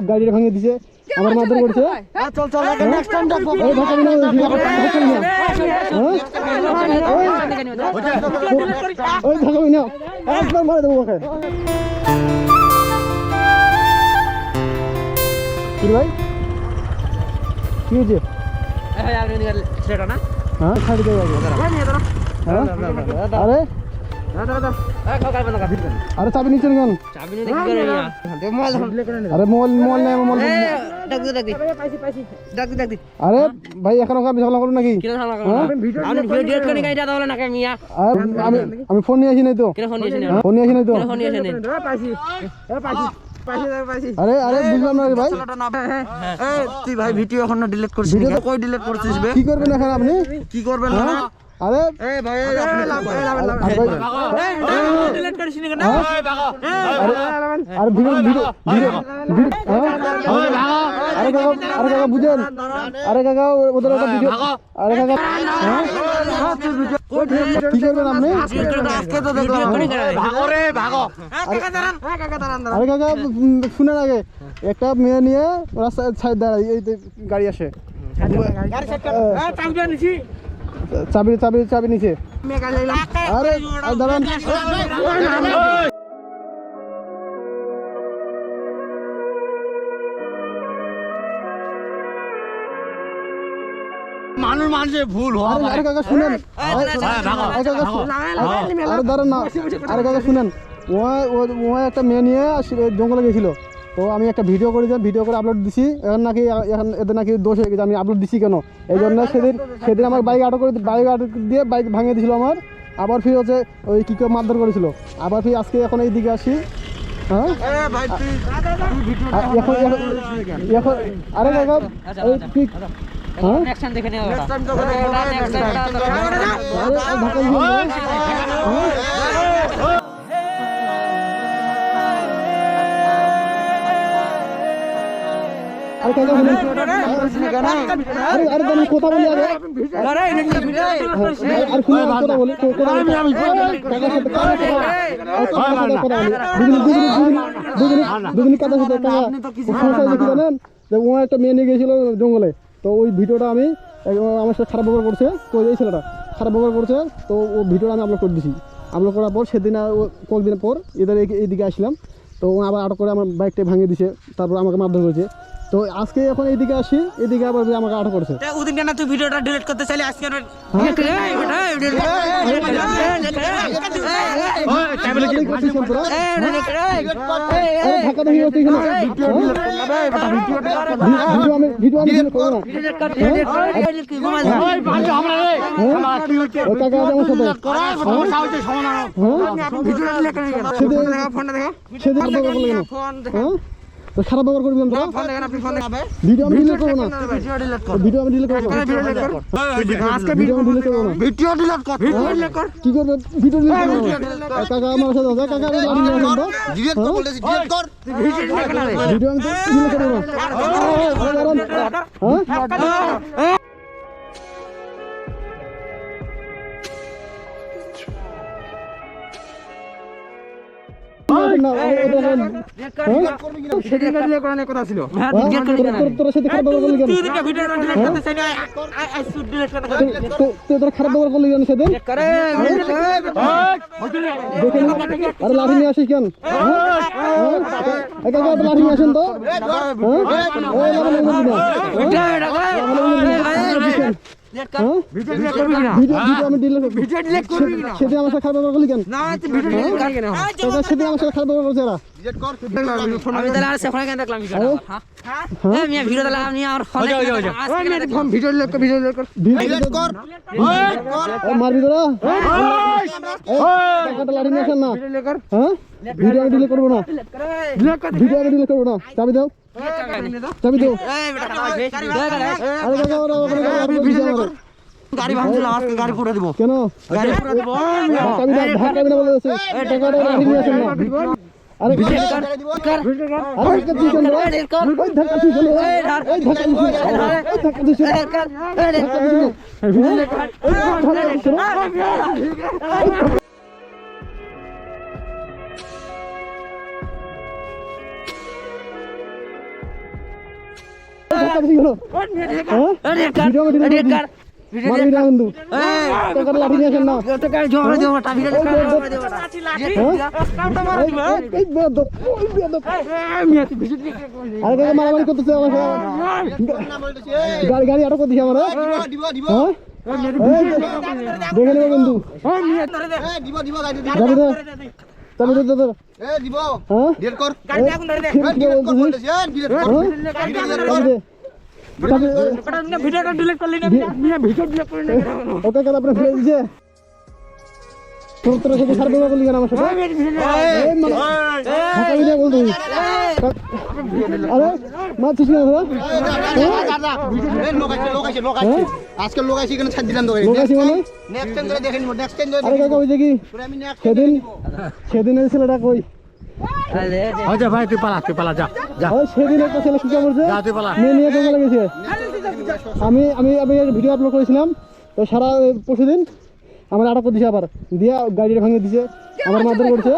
গাড়িটা ভাঙিয়ে দিছে, আমার মারধর করছে। চল চল নেক্সট টাইম ডাকবো। ওই ঢাকা বিনা ওই ঢাকা বিনা একবার মারে দেবো ওকে। কি ভাই কি হয়েছে? হ্যাঁ ছাড়ি দেবো আরে আরে চাবি নিচে কেন? আরে মোবাইল আরে ভাই এখন আমি ঝগড়া করুন নাকি? আমি ফোন নিয়ে আসি নাই তো, ফোন নিয়ে আসি নাই তো। আরে আরে বুঝলাম না ভাই। তুই ভাই ভিডিও এখন ডিলিট করছিস, কই ডিলিট করছিস বে? কি করবেন এখন আপনি? কি করবেন না? আরে এই ভাই ডিলিট করিস নি কেন? আরে ভিডিও আরে কাকা বুঝেন, আরে কাকা ওদের একটা ভিডিও, আরে কাকা কি করবেন আপনি? আজকে তো দেখলাম ভাগো রে ভাগো। আরে কাকা শুনেন আগে, একটা মেয়ে নিয়ে রাস্তায় সাইড দাঁড়ায়, এই গাড়ি আসে, চাবি নিচে। আরে দাঁড়ান মানুষের ভুল হয়। আরে কাকা শুনেন, আরে দাঁড়ান না, আরে কাকা শুনেন, ও একটা মেয়ে নিয়ে জঙ্গলে গেছিল, তো আমি একটা ভিডিও করেছিলাম, ভিডিও করে আপলোড দিছি। এখন এদের নাকি দোষ হয়ে গেছে, আমি আপলোড দিছি কেন? এই জন্য সেদিন আমার বাইক আটক দিয়ে বাইক ভাঙিয়ে দিয়েছিল আমার। আবার ফির হচ্ছে ওই কি করে মারধর করেছিল। আবার ফির আজকে এখন এই দিকে আসি। হ্যাঁ এখন আরে কাকা এই ঠিক কথা বলি আগে, কথা বলি দুদিন কথা জানেন যে ও একটা মেয়ে নিয়ে গিয়েছিল জঙ্গলে, তো ওই ভিডিওটা আমি আমার সাথে খারাপ ব্যবহার করছে, তো এই ছেলেটা খারাপ ব্যবহার করছে, তো ও ভিডিওটা আমি আপলোড করে দিছি। আপলোড করার পর সেদিন কয়েকদিন পর এদের এইদিকে আসলাম, তো ও আবার আটক করে আমার বাইকটা ভাঙিয়ে দিছে, তারপর আমাকে মারধর করেছে। তো আজকে এখন এইদিকে আসি, এদিকে আবার আমাকে আটক করেছে। ওদিন কেন তুই ভিডিওটা ডিলিট করতে চাইলি? আজকে খারাপ ব্যবহার করবি ভিডিও আমি ডিলিট করবো না, ভিডিও আমি ডিলিট করবো না, ভিডিও ডিলিট কর, কি করবে? ভিডিও ডিলিট করবো কাকা আমার সাথে কাকা ডিলিট কর বলেছি, ডিলিট কর ভিডিও আমি ডিলিট করবো না। কথা ছিল খারাপ ব্যবহার করলি কেন সেদিন? আরে লাঠি নিয়ে আসিস কেন? লাঠি নিয়ে আসেন তো, সেদিন আমার সাথে খারাপ ব্যবহার করলি কেন? সেদিন আমার সাথে খারাপ ব্যবহার করছে এরা। মারবি তোরা? লাঠি নিয়ে আসেন না, ভিডিও আমি ডিলিট করবো না, ভিডিও আমি ডিলিট করবো না। চাবি দাও, চাবি দাও। গাড়ি ভাঙছিল, আজকে গাড়ি পুরো দিব। কেন? গাড়ি পুরো দিব। চাবি দাও, ধাক্কা দিনা বলে আছে। টাকাটা লাঠি নিয়ে আসেন না। আরে আরে ধাক্কা দিস কেন? ওই ধাক্কা দিস কেন? ওই ধাক্কা দিস কেন? ওই ধাক্কা দিস কেন? ধাক্কা দিস কেন? ভিডিও ডিলিট কর। মারবি না বন্ধু। টাকার লাঠি নিয়ে আসেন না। এই বেয়াদব, ওই বেয়াদব। আরে কাকা মারামারি করতেছে আমার সাথে। গাড়ি আটক করতেছে আমার। হ্যাঁ? দেখে নেবে বন্ধু। যাবি তো? চাবি দে তোর। হ্যাঁ? কি বলতেছিস? ভিডিওটা ডিলিট করলি না ভিডিও ডিলিট করলি না ওকে কাজ আপনার ফেলে দিয়েছে তোর সাথে খারাপ ব্যবহার করলি কেন আমার সাথে আরে মারছিস না আজকে লোকাইছি এখানে ছাড় দিলাম তোকে লোকাইছি মানে নেক্সট টাইম ধরে দেখে নিব নেক্সট টাইম ধরে আরে কাকা ওই দেখি সেদিন এই ছেলেটা কই আচ্ছা ভাই তুই পালা যা যা ওই সেদিন একটা ছেলে সুযোগ করছে যা তুই পালা মেয়ে নিয়ে জঙ্গলে গেছে আমি আমি আমি ভিডিও আপলোড করেছিলাম তো সারা পরশুদিন আমার আটক দিছে আবার দিয়া গাড়িটা ভাঙে দিছে আমার মারধর করছে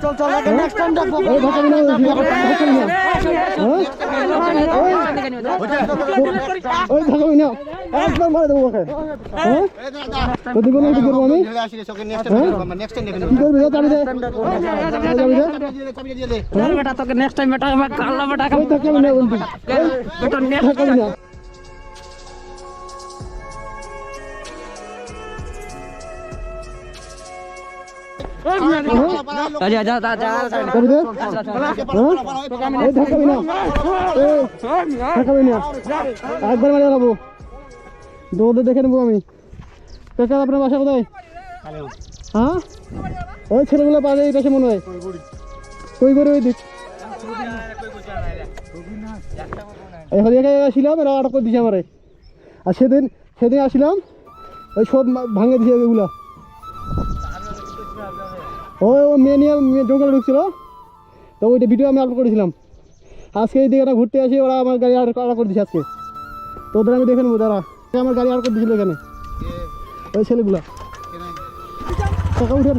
চল চল নেক্সট টাইম দেখবো ওই ধাক্কা দিনা ওই ধাক্কা দিনা একবার মারে দেবো ওকে হ্যাঁ যদি কোনো কিছু করবো আমি নেক্সট টাইম দেখে কি করবি চাবি দে চাবি দিয়ে দে বেটা তোকে নেক্সট টাইম বেটা কাল্লা বেটা ওই ধাক্কা দিনা বন্ধু বেটা ধাক্কা দিনা যা যা যা যা চাবি দে এই ধাক্কা দিনা ধাক্কা দিনা একবার মারে যাবো দৌড়ে দেখে নেবো আমি কাকা আপনার বাসা কোথায় হ্যাঁ ওই ছেলেগুলো পাওয়া এই পাশে মনে হয় কই করে ওই দিক এই হরিয়াকে আসছিলাম এরা আটক করে দিছে আমারে আর সেদিন আসছিলাম ওই সব ভাঙে দিছে এগুলা ওই ও মেয়ে নিয়ে জঙ্গলে ঢুকছিল তো ওইটা ভিডিও আমি আপলোড করেছিলাম আজকে এই দিকে ঘুরতে আসি ওরা আমার গাড়ি আটক করে দিছে আজকে তো ওদের আমি দেখে নেবো দাঁড়া আমার গাড়ি আটক করে দিয়েছিল এখানে ওই ছেলেগুলা টাকা উঠেন